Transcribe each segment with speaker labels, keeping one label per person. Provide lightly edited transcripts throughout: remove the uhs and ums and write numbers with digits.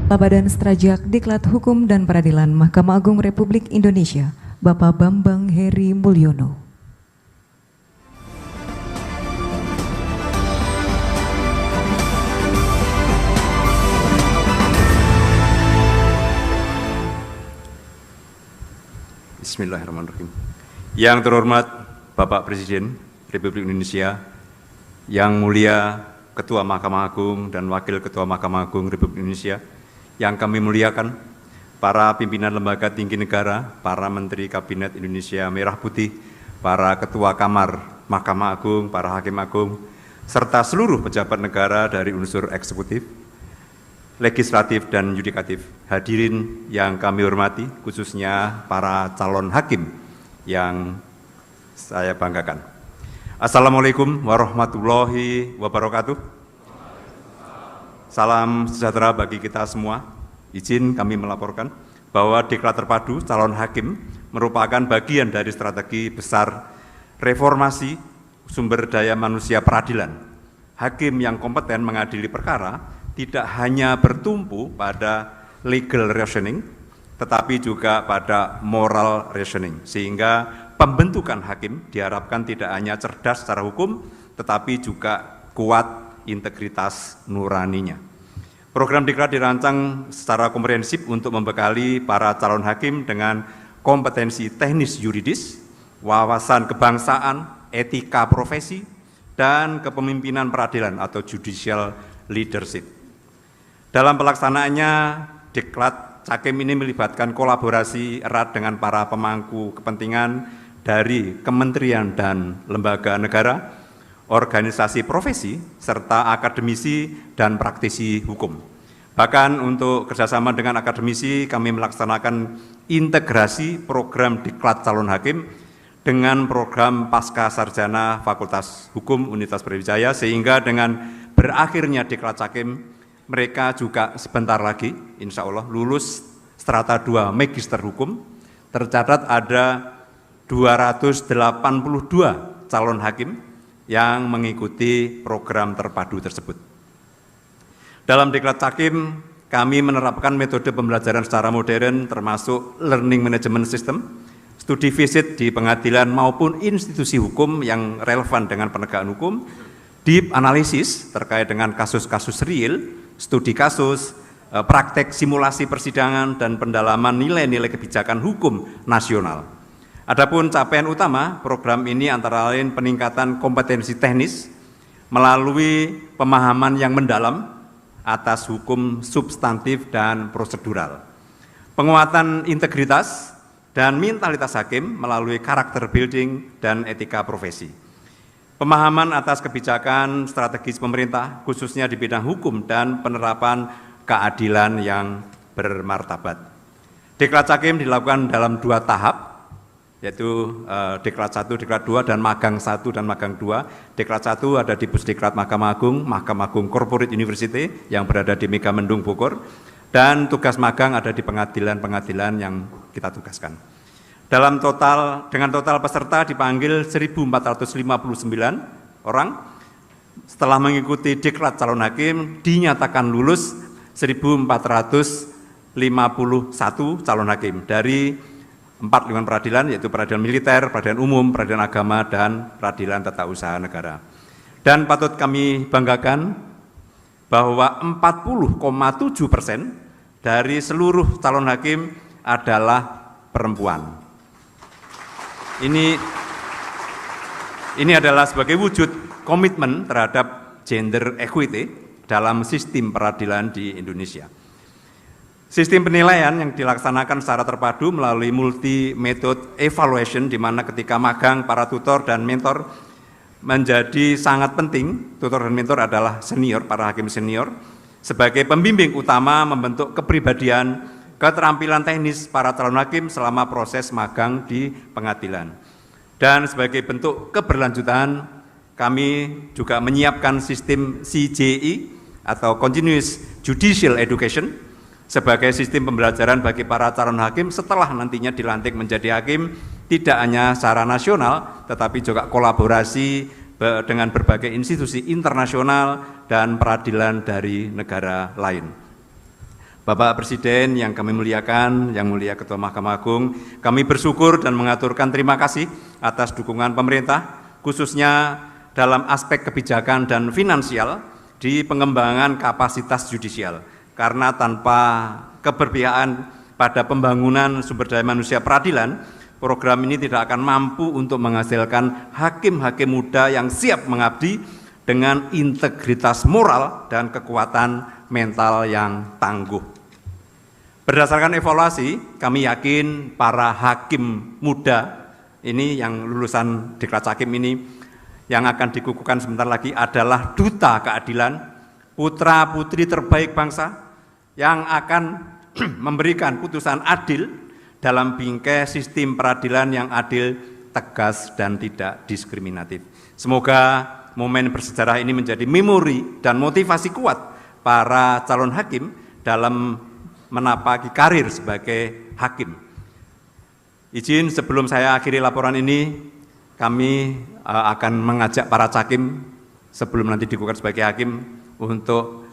Speaker 1: Kepala Badan Strajak Diklat Hukum dan Peradilan Mahkamah Agung Republik Indonesia, Bapak Bambang Heri Mulyono.
Speaker 2: Bismillahirrahmanirrahim. Yang terhormat Bapak Presiden Republik Indonesia, yang mulia Ketua Mahkamah Agung dan Wakil Ketua Mahkamah Agung Republik Indonesia, yang kami muliakan para pimpinan lembaga tinggi negara, para Menteri Kabinet Indonesia Merah Putih, para Ketua Kamar Mahkamah Agung, para Hakim Agung, serta seluruh pejabat negara dari unsur eksekutif, legislatif dan yudikatif. Hadirin yang kami hormati, khususnya para calon hakim yang saya banggakan. Assalamualaikum warahmatullahi wabarakatuh. Salam sejahtera bagi kita semua. Izin kami melaporkan bahwa Diklat Terpadu Calon Hakim merupakan bagian dari strategi besar reformasi sumber daya manusia peradilan. Hakim yang kompeten mengadili perkara tidak hanya bertumpu pada legal reasoning, tetapi juga pada moral reasoning, sehingga pembentukan hakim diharapkan tidak hanya cerdas secara hukum, tetapi juga kuat integritas nuraninya. Program Diklat dirancang secara komprehensif untuk membekali para calon hakim dengan kompetensi teknis yuridis, wawasan kebangsaan, etika profesi, dan kepemimpinan peradilan atau judicial leadership. Dalam pelaksanaannya, Diklat Cakim ini melibatkan kolaborasi erat dengan para pemangku kepentingan dari kementerian dan lembaga negara, organisasi profesi, serta akademisi dan praktisi hukum. Bahkan untuk kerjasama dengan akademisi, kami melaksanakan integrasi program Diklat Calon Hakim dengan program Pasca Sarjana Fakultas Hukum Universitas Brawijaya, sehingga dengan berakhirnya Diklat Cakim, mereka juga sebentar lagi, insya Allah, lulus strata 2 Magister Hukum. Tercatat ada 282 calon hakim yang mengikuti program terpadu tersebut. Dalam Diklat Cakim, kami menerapkan metode pembelajaran secara modern termasuk learning management system, studi visit di pengadilan maupun institusi hukum yang relevan dengan penegakan hukum, deep analisis terkait dengan kasus-kasus real, studi kasus, praktek simulasi persidangan, dan pendalaman nilai-nilai kebijakan hukum nasional. Adapun capaian utama program ini antara lain peningkatan kompetensi teknis melalui pemahaman yang mendalam atas hukum substantif dan prosedural, penguatan integritas dan mentalitas hakim melalui karakter building dan etika profesi, pemahaman atas kebijakan strategis pemerintah khususnya di bidang hukum dan penerapan keadilan yang bermartabat. Diklat Cakim dilakukan dalam 2 tahap, yaitu Diklat 1, Diklat 2, dan Magang 1 dan Magang 2. Diklat 1 ada di Pusdiklat Mahkamah Agung, Mahkamah Agung Corporate University yang berada di Megamendung Bogor, dan tugas magang ada di pengadilan-pengadilan yang kita tugaskan. Dengan total peserta dipanggil 1.459 orang. Setelah mengikuti Diklat Calon Hakim, dinyatakan lulus 1.451 calon hakim dari 4 lingkungan peradilan, yaitu peradilan militer, peradilan umum, peradilan agama, dan peradilan tata usaha negara. Dan patut kami banggakan bahwa 40,7% dari seluruh calon hakim adalah perempuan. Ini adalah sebagai wujud komitmen terhadap gender equity dalam sistem peradilan di Indonesia. Sistem penilaian yang dilaksanakan secara terpadu melalui multi method evaluation, di mana ketika magang para tutor dan mentor menjadi sangat penting. Tutor dan mentor adalah senior, para hakim senior, sebagai pembimbing utama membentuk kepribadian, keterampilan teknis para calon hakim selama proses magang di pengadilan. Dan sebagai bentuk keberlanjutan, kami juga menyiapkan sistem CJE atau Continuous Judicial Education sebagai sistem pembelajaran bagi para calon hakim setelah nantinya dilantik menjadi hakim, tidak hanya secara nasional, tetapi juga kolaborasi dengan berbagai institusi internasional dan peradilan dari negara lain. Bapak Presiden yang kami muliakan, yang mulia Ketua Mahkamah Agung, kami bersyukur dan mengaturkan terima kasih atas dukungan pemerintah, khususnya dalam aspek kebijakan dan finansial di pengembangan kapasitas judisial. Karena tanpa keberpihakan pada pembangunan sumber daya manusia peradilan, program ini tidak akan mampu untuk menghasilkan hakim-hakim muda yang siap mengabdi dengan integritas moral dan kekuatan mental yang tangguh. Berdasarkan evaluasi, kami yakin para hakim muda ini yang lulusan Diklat Hakim ini yang akan dikukuhkan sebentar lagi adalah duta keadilan, putra-putri terbaik bangsa yang akan memberikan putusan adil dalam bingkai sistem peradilan yang adil, tegas, dan tidak diskriminatif. Semoga momen bersejarah ini menjadi memori dan motivasi kuat para calon hakim dalam menapaki karir sebagai hakim. Izin sebelum saya akhiri laporan ini, kami akan mengajak para cakim sebelum nanti dikukuhkan sebagai hakim untuk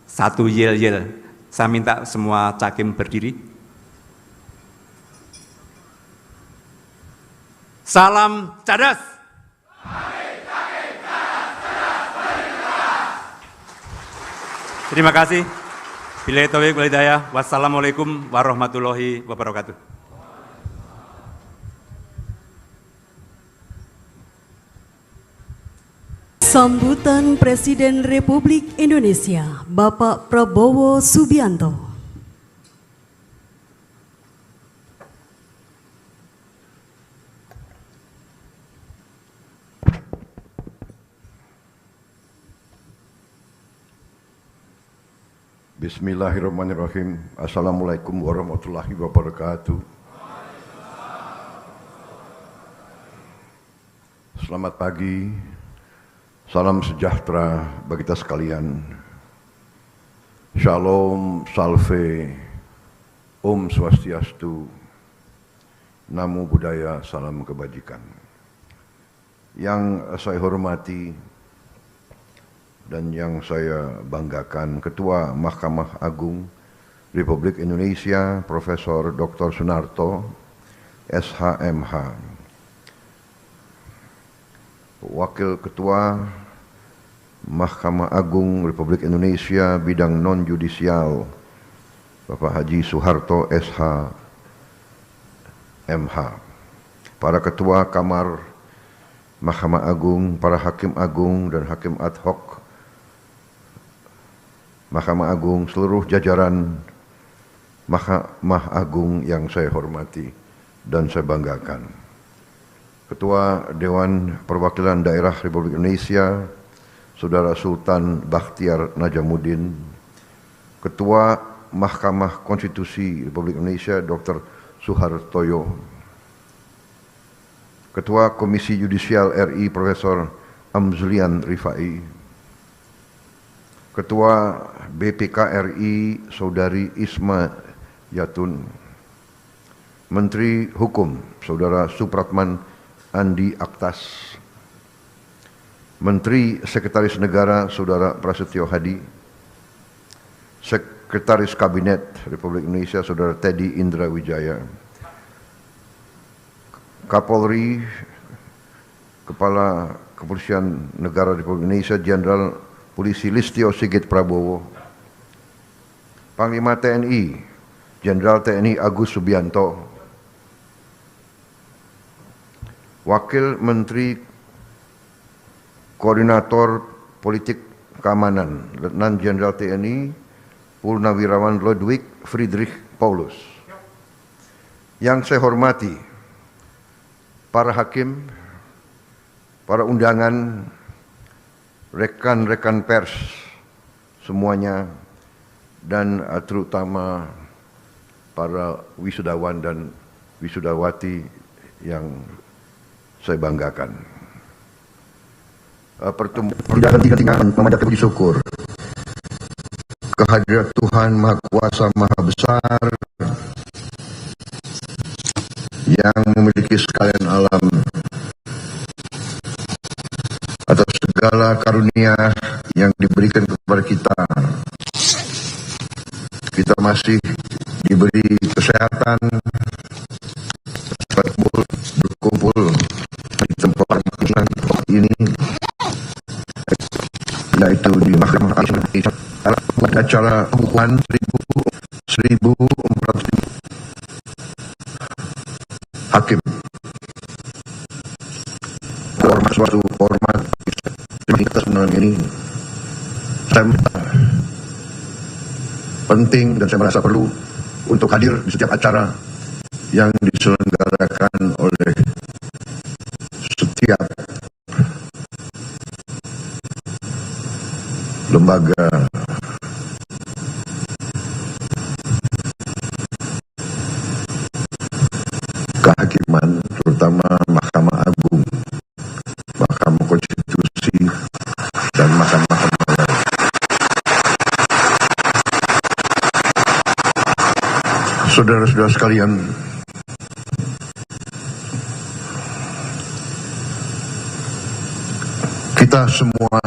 Speaker 2: satu yel-yel. Saya minta semua cakim berdiri. Salam cadas. Terima kasih. Billahi taufiq wal hidayah. Wassalamualaikum warahmatullahi wabarakatuh.
Speaker 3: Sambutan Presiden Republik Indonesia, Bapak Prabowo Subianto.
Speaker 4: Bismillahirrahmanirrahim. Assalamualaikum warahmatullahi wabarakatuh. Selamat pagi, salam sejahtera bagi kita sekalian. Shalom, salve, Om Swastiastu, Namo Buddhaya, salam kebajikan. Yang saya hormati dan yang saya banggakan, Ketua Mahkamah Agung Republik Indonesia, Profesor Dr. Sunarto, SHMH. Wakil Ketua Mahkamah Agung Republik Indonesia bidang non-judisial, Bapak Haji Soeharto, SHMH. Para Ketua Kamar Mahkamah Agung, para Hakim Agung dan Hakim Ad Hoc Mahkamah Agung, seluruh jajaran Mahkamah Agung yang saya hormati dan saya banggakan. Ketua Dewan Perwakilan Daerah Republik Indonesia, Saudara Sultan Bakhtiar Najamuddin, Ketua Mahkamah Konstitusi Republik Indonesia, Dr. Suhartoyo, Ketua Komisi Yudisial RI, Profesor Amzulian Rifai, Ketua BPK RI, Saudari Isma Yatun, Menteri Hukum, Saudara Supratman Andi Aktas, Menteri Sekretaris Negara, Saudara Prasetyo Hadi, Sekretaris Kabinet Republik Indonesia, Saudara Teddy Indra Wijaya, Kapolri, Kepala Kepolisian Negara Republik Indonesia, Jenderal Polisi Listio Sigit Prabowo, Panglima TNI, Jenderal TNI Agus Subianto, Wakil Menteri Koordinator Politik Keamanan, Letnan Jenderal TNI Purnawirawan Ludwig Friedrich Paulus. Yang saya hormati, para hakim, para undangan, rekan-rekan pers semuanya, dan terutama para wisudawan dan wisudawati yang saya banggakan. Perjalanan tinggal-tinggal memanjatkan puji syukur kehadirat Tuhan Maha Kuasa Maha Besar yang memiliki sekalian alam, atas segala karunia yang diberikan kepada kita masih diberi kesehatan, berkumpul di tempat ini, yaitu di Mahkamah Agung. Acara pembukaan 1.400 hakim. Suatu format kita sebenarnya ini saya penting dan saya merasa perlu untuk hadir di setiap acara yang diselenggarakan oleh setiap lembaga kehakiman, terutama Mahkamah Agung, Mahkamah Konstitusi, dan mahkamah-mahkamah lain. Saudara-saudara sekalian, kita semua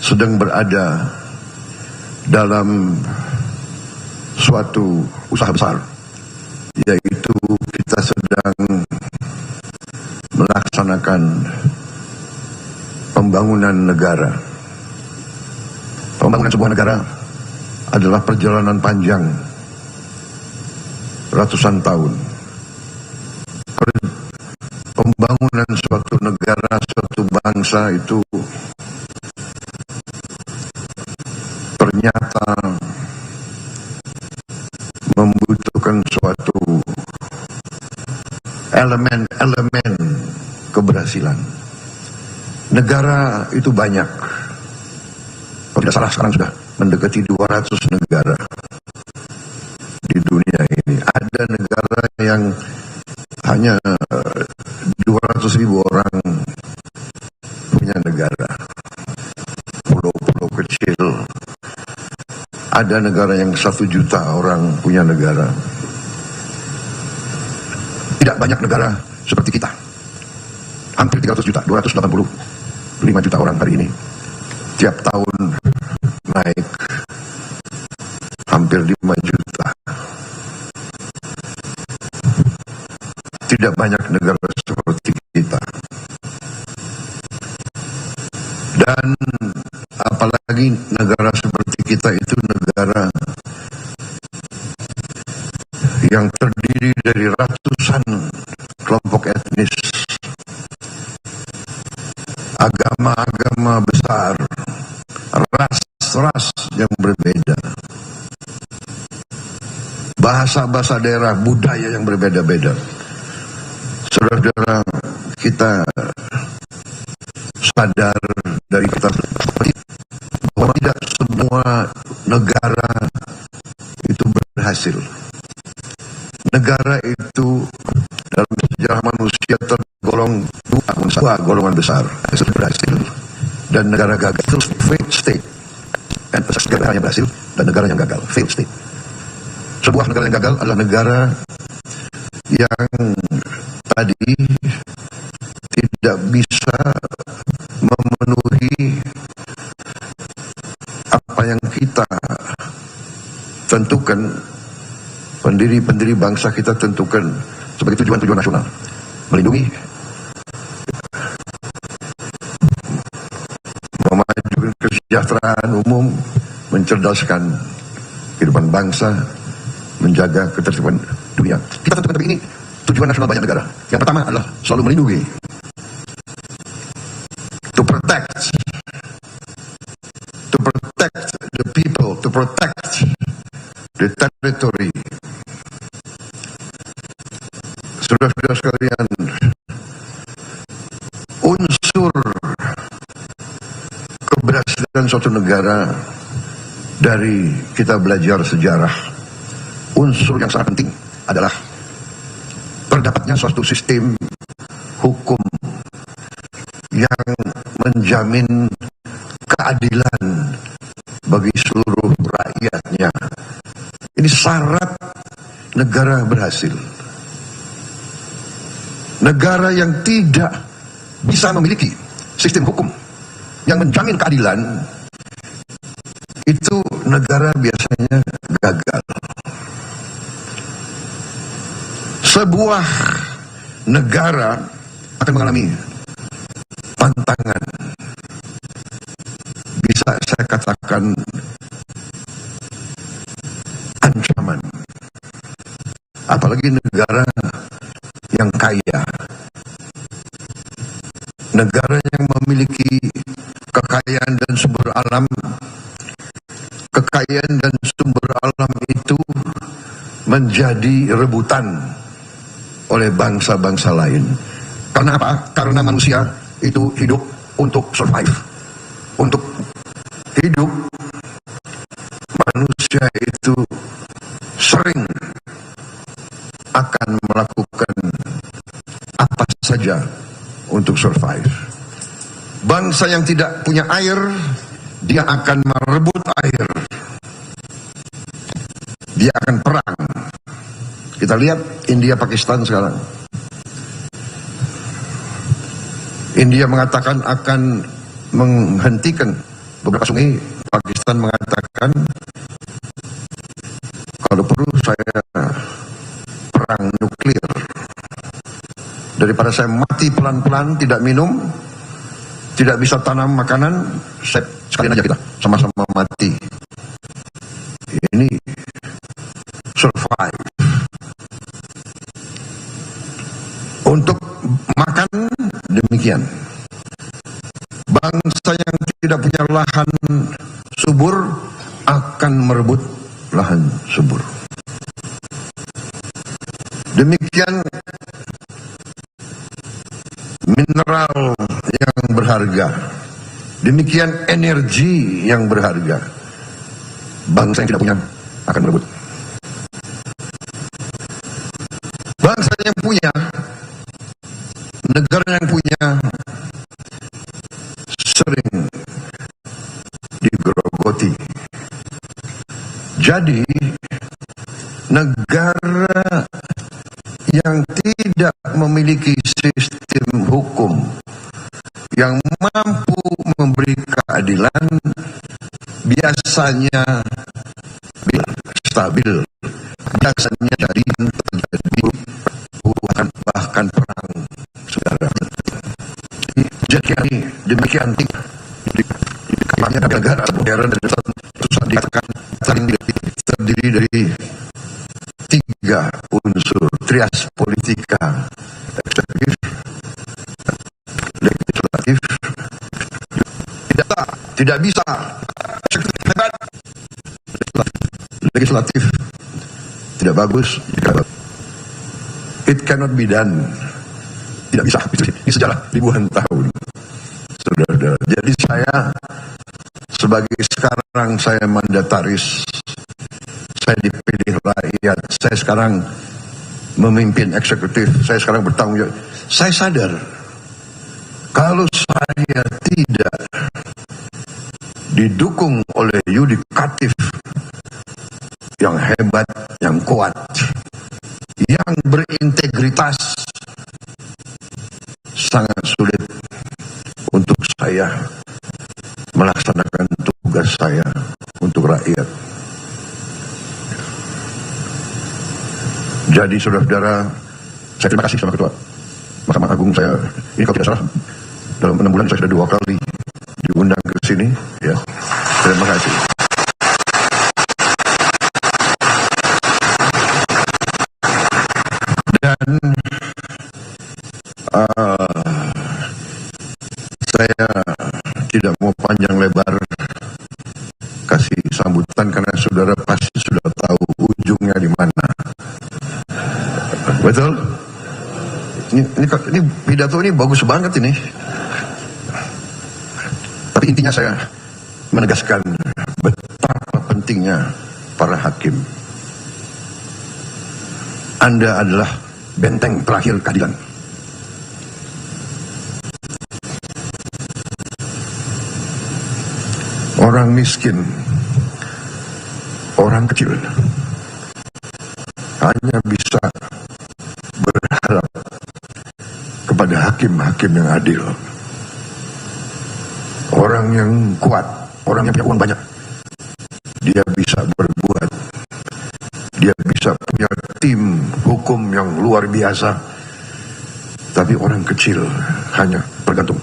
Speaker 4: sedang berada dalam suatu usaha besar, yaitu kita sedang melaksanakan pembangunan negara. Pembangunan sebuah negara adalah perjalanan panjang ratusan tahun. Pembangunan suatu negara, suatu bangsa itu ternyata membutuhkan suatu elemen-elemen keberhasilan. Negara itu banyak. Kalau tidak salah sekarang sudah mendekati 200 negara di dunia ini. Ada negara yang hanya 200.000 orang punya negara. Pulau-pulau kecil. Ada negara yang 1 juta orang punya negara. Tidak banyak negara seperti kita. Hampir 300 juta, 285 juta orang hari ini. Tiap tahun naik hampir 5 juta. Tidak banyak negara seperti kita. Dan apalagi negara seperti kita itu negara yang terdiri dari ratusan kelompok etnis, agama-agama besar, ras-ras yang berbeda, bahasa-bahasa daerah, budaya yang berbeda-beda. Saudara-saudara, kita sadar dari kita bahwa tidak semua negara itu berhasil. Negara itu dalam sejarah manusia tergolong dua golongan besar, berhasil dan negara gagal. Itu failed state. Dan negara yang berhasil dan negara yang gagal, failed state. Sebuah negara yang gagal adalah negara yang tadi tidak bisa memenuhi apa yang kita tentukan, pendiri bangsa kita tentukan sebagai tujuan-tujuan nasional. Melindungi, memajukan kesejahteraan umum, mencerdaskan kehidupan bangsa, menjaga ketertiban dunia. Kita tentukan tapi ini tujuan nasional banyak negara. Yang pertama adalah selalu melindungi. To protect the people, to protect the territory. Saudara-saudara sekalian, unsur keberhasilan suatu negara dari kita belajar sejarah, unsur yang sangat penting adalah terdapatnya suatu sistem hukum yang menjamin keadilan bagi seluruh rakyatnya. Ini syarat negara berhasil. Negara yang tidak bisa memiliki sistem hukum yang menjamin keadilan, itu negara biasanya gagal. Sebuah negara akan mengalami tantangan, bisa saya katakan ancaman, apalagi negara yang kaya, negara yang memiliki kekayaan dan sumber alam. Kekayaan dan sumber alam itu menjadi rebutan oleh bangsa-bangsa lain. Karena apa? Karena manusia itu hidup untuk survive. Untuk hidup, manusia itu sering akan melakukan apa saja untuk survive. Bangsa yang tidak punya air, dia akan merebut air. Dia akan perang. Kita lihat India Pakistan sekarang. India mengatakan akan menghentikan beberapa sungai. Pakistan mengatakan kalau perlu saya perang nuklir. Daripada saya mati pelan-pelan tidak minum, tidak bisa tanam makanan, sekalian aja kita sama-sama mati. Ini survive. Untuk makan demikian. Bangsa yang tidak punya lahan subur akan merebut lahan subur. Demikian mineral yang berharga. Demikian energi yang berharga. Bangsa yang tidak punya akan merebut. Bangsa yang punya, negara yang punya sering digerogoti. Jadi negara yang tidak memiliki sistem hukum yang mampu memberi keadilan biasanya stabil, biasanya jadi terjadi bahkan perang, saudara. Jadi demikian negara modern dan dikatakan terdiri dari 3 unsur: trias politika, eksekutif, legislatif. Tidak bisa eksekutif hebat, legislatif tidak bagus, it cannot be done. Tidak bisa. Ini sejarah ribuan tahun, saudara. Jadi saya sebagai sekarang saya mandataris, saya dipilih rakyat, saya sekarang memimpin eksekutif, saya sekarang bertanggung jawab. Saya sadar kalau saya tidak didukung oleh yudikatif yang hebat, yang kuat, yang berintegritas, sangat sulit untuk saya melaksanakan tugas saya untuk rakyat. Jadi saudara-saudara, saya terima kasih sama Ketua Mahkamah Agung. Saya ini kalau tidak salah dalam 6 bulan saya sudah 2 kali diundang ke sini. Ya, terima kasih. Dan saya tidak mau panjang lebar kasih sambutan karena saudara pasti sudah tahu ujungnya di mana. Betul? Ini pidato ini bagus banget ini. Tapi intinya saya menegaskan betapa pentingnya para hakim. Anda adalah benteng terakhir keadilan. Orang miskin, orang kecil hanya bisa berharap kepada hakim-hakim yang adil. Orang yang kuat, orang yang punya uang banyak, dia bisa berbuat hukum yang luar biasa. Tapi orang kecil hanya bergantung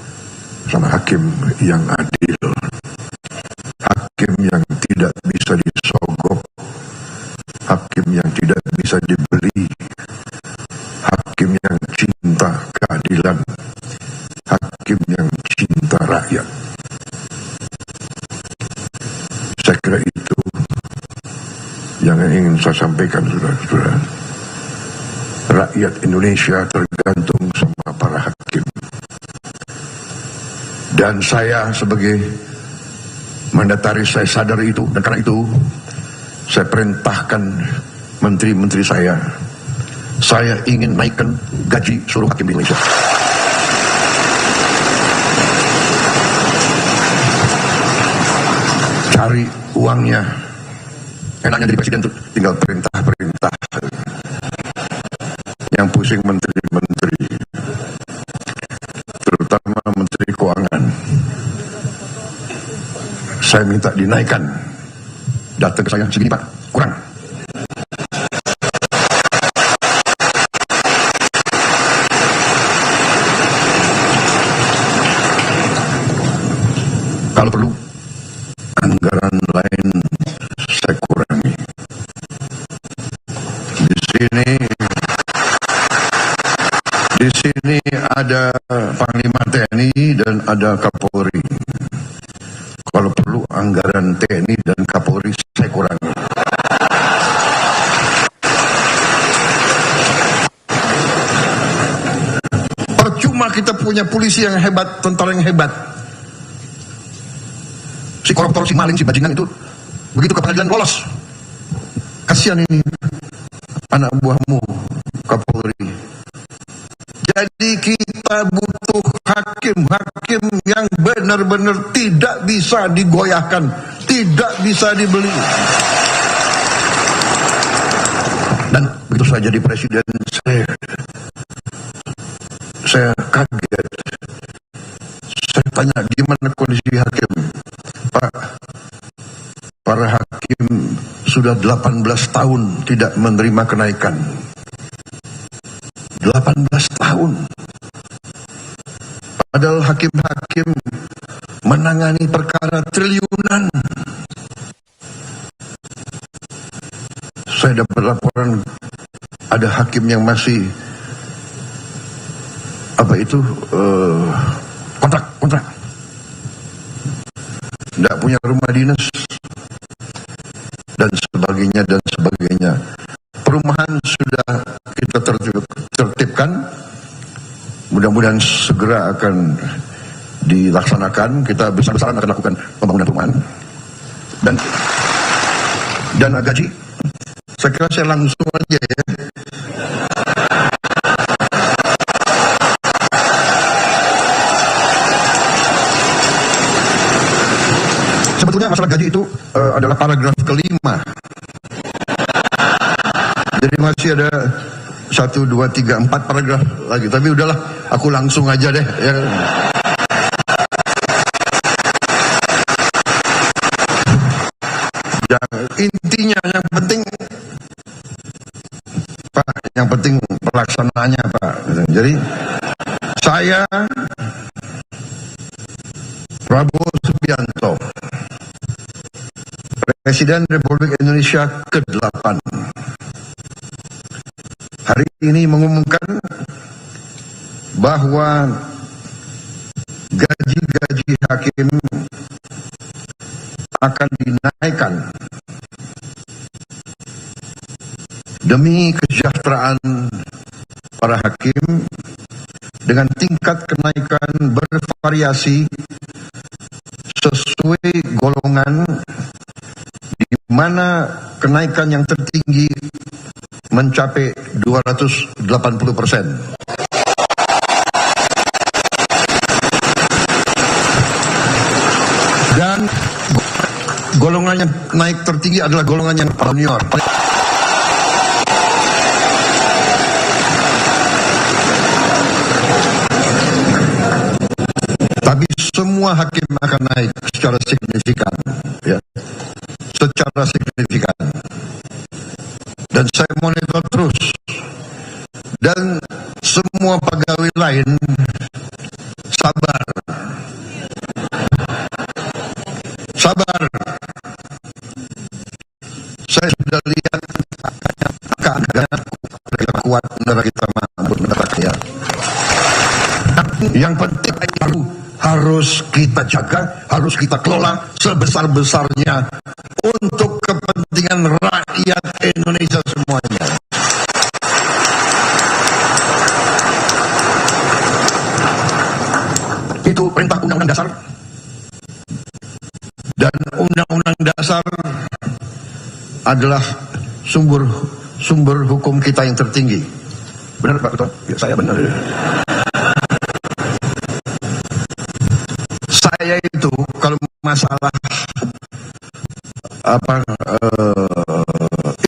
Speaker 4: sama hakim yang adil, hakim yang tidak bisa disogok, hakim yang tidak bisa dibeli, hakim yang cinta keadilan, hakim yang cinta rakyat. Saya kira itu yang ingin saya sampaikan, saudara-saudara. Rakyat Indonesia tergantung sama para hakim. Dan saya sebagai mandataris, saya sadar itu, dan karena itu saya perintahkan menteri-menteri saya ingin naikkan gaji seluruh hakim di Indonesia. Cari uangnya, enaknya jadi presiden tuh tinggal perintah-perintah. Yang pusing menteri-menteri, terutama menteri keuangan. Saya minta dinaikkan. Datang ke saya, segini Pak, kurang. Kalau perlu, anggaran lain saya kurangi. Di sini ada Panglima TNI dan ada Kapolri. Kalau perlu anggaran TNI dan Kapolri saya kurangi. Percuma kita punya polisi yang hebat, tentara yang hebat. Si koruptor, si maling, si bajingan itu begitu ke pengadilan lolos. Kasihan ini anak buahmu, Kapolri. Jadi kita butuh hakim-hakim yang benar-benar tidak bisa digoyahkan, tidak bisa dibeli. Dan begitu saya jadi presiden, saya kaget. Saya tanya, gimana kondisi hakim? Pak, para hakim sudah 18 tahun tidak menerima kenaikan. 18 tahun. Padahal hakim-hakim menangani perkara triliunan. Saya dapat laporan ada hakim yang masih kontrak. Tidak punya rumah dinas dan sebagainya. Perumahan sudah kita tertibkan, mudah-mudahan segera akan dilaksanakan. Kita besar-besaran akan lakukan pembangunan perumahan dan gaji. Saya kira saya langsung aja ya. Sebetulnya masalah gaji itu adalah paragraf kelima. Jadi masih ada 1, 2, 3, 4 paragraf lagi. Tapi udahlah, aku langsung aja deh. Ya. Intinya yang penting, Pak, yang penting pelaksanaannya, Pak. Jadi saya, Prabowo Subianto, Presiden Republik Indonesia ke-8, hari ini mengumumkan bahwa gaji-gaji hakim akan dinaikkan demi kesejahteraan para hakim dengan tingkat kenaikan bervariasi sesuai golongan, di mana kenaikan yang tertinggi mencapai 280%. Dan golongan yang naik tertinggi adalah golongan yang junior. Tapi semua hakim akan naik secara signifikan, ya, secara signifikan. Dan saya monitor terus semua pegawai lain sabar. Sabar. Saya sudah lihat angka-angka kuat negara kita mampu negara kaya. Yang penting harus kita jaga, harus kita kelola sebesar-besarnya untuk kepentingan rakyat Indonesia semuanya. Itu perintah Undang-Undang Dasar. Dan Undang-Undang Dasar adalah sumber hukum kita yang tertinggi. Benar Pak Ketua? Ya, saya benar. Saya itu kalau masalah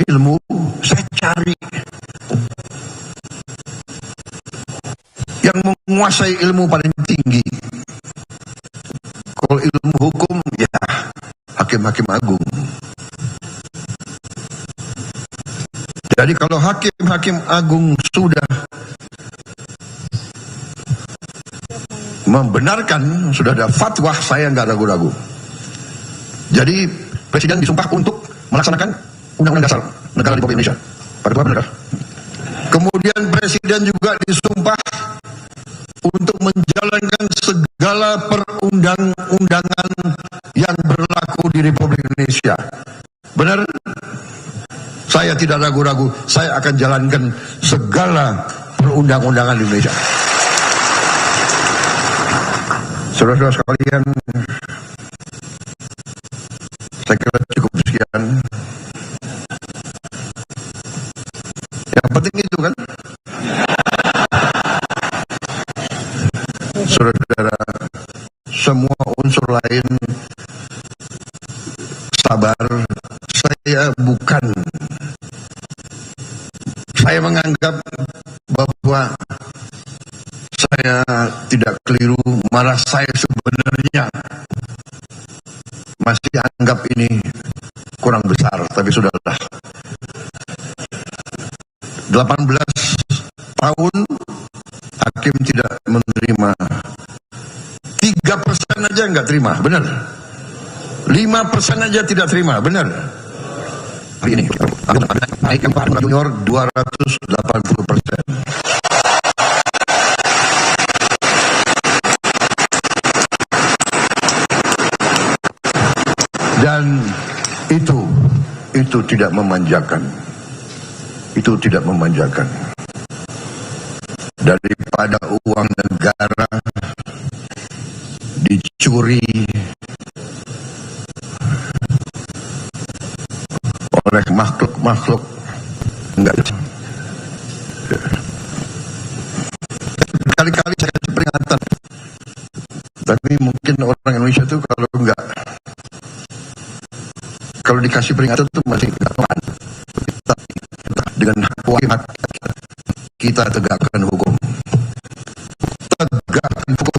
Speaker 4: ilmu, saya cari yang menguasai ilmu paling tinggi. Kalau ilmu hukum, ya hakim-hakim agung. Jadi kalau hakim-hakim agung sudah membenarkan, sudah ada fatwa, saya nggak ragu-ragu. Jadi Presiden disumpah untuk melaksanakan Undang-Undang Dasar Negara Republik Indonesia. Pak Ketua, benar? Kemudian Presiden juga disumpah untuk menjalankan segala perundang-undangan yang berlaku di Republik Indonesia. Benar? Saya tidak ragu-ragu, saya akan jalankan segala perundang-undangan di Indonesia. Saudara-saudara sekalian, saya kira cukup sekian. Yang penting itu kan, saudara-saudara, semua unsur lain sabar. Saya menganggap bahwa saya tidak keliru, malah saya sebenarnya masih anggap ini kurang besar, tapi sudahlah. 18 tahun hakim tidak menerima, 3% aja nggak terima, benar. 5% aja tidak terima, benar. Hari ini naik yang Pak Junior 280%. Dan itu tidak memanjakan. Itu tidak memanjakan. Daripada uang negara dicuri oleh makhluk-makhluk, enggak. Kali-kali saya kasih peringatan, tapi mungkin orang Indonesia itu kalau dikasih peringatan itu masih tidak tahan. Dengan kuat kita tegakkan hukum. Tegakkan hukum.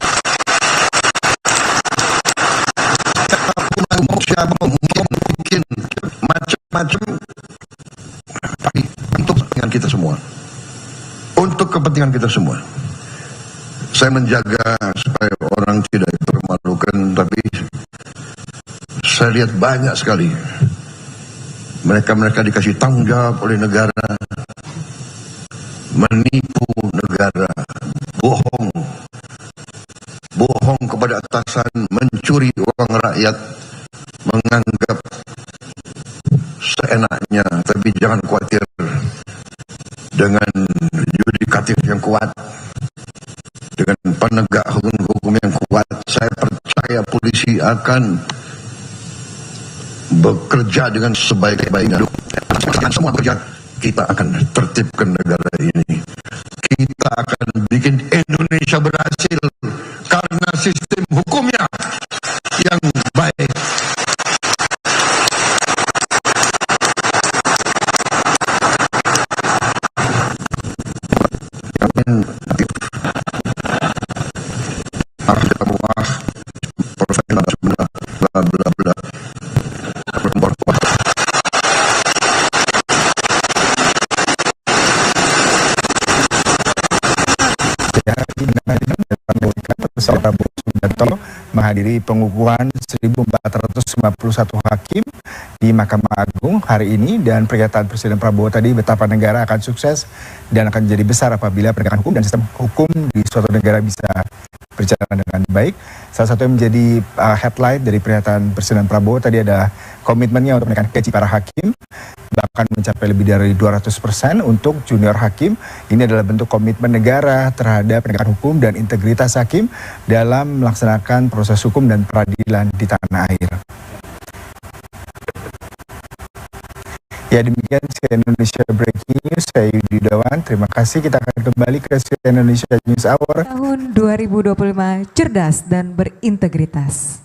Speaker 4: Siapa mungkin macam-macam, tapi untuk kepentingan kita semua. Untuk kepentingan kita semua. Saya menjaga supaya orang tidak dipermalukan, tapi saya lihat banyak sekali mereka dikasih tanggung jawab oleh negara, menipu negara, bohong kepada atasan, mencuri uang rakyat, menganggap seenaknya. Tapi jangan khawatir, dengan yudikatif yang kuat, dengan penegak hukum yang kuat, saya percaya polisi akan bekerja dengan sebaik-baiknya. Semua bekerja, kita akan tertibkan negara ini. Kita akan bikin Indonesia berhasil karena sistem hukumnya yang baik.
Speaker 5: menghadiri pengukuhan 1.451 hakim di Mahkamah Agung hari ini, dan pernyataan Presiden Prabowo tadi betapa negara akan sukses dan akan jadi besar apabila penegakan hukum dan sistem hukum di suatu negara bisa berjalan dengan baik. Salah satu yang menjadi headline dari pernyataan Presiden Prabowo tadi ada komitmennya untuk menaikkan gaji para hakim, bahkan mencapai lebih dari 200% untuk junior hakim. Ini adalah bentuk komitmen negara terhadap penegakan hukum dan integritas hakim dalam melaksanakan proses hukum dan peradilan di tanah air. Ya, demikian CNN Indonesia Breaking News. Saya Yudi Dawan. Terima kasih. Kita akan kembali ke CNN Indonesia News Hour.
Speaker 1: Tahun 2025 cerdas dan berintegritas.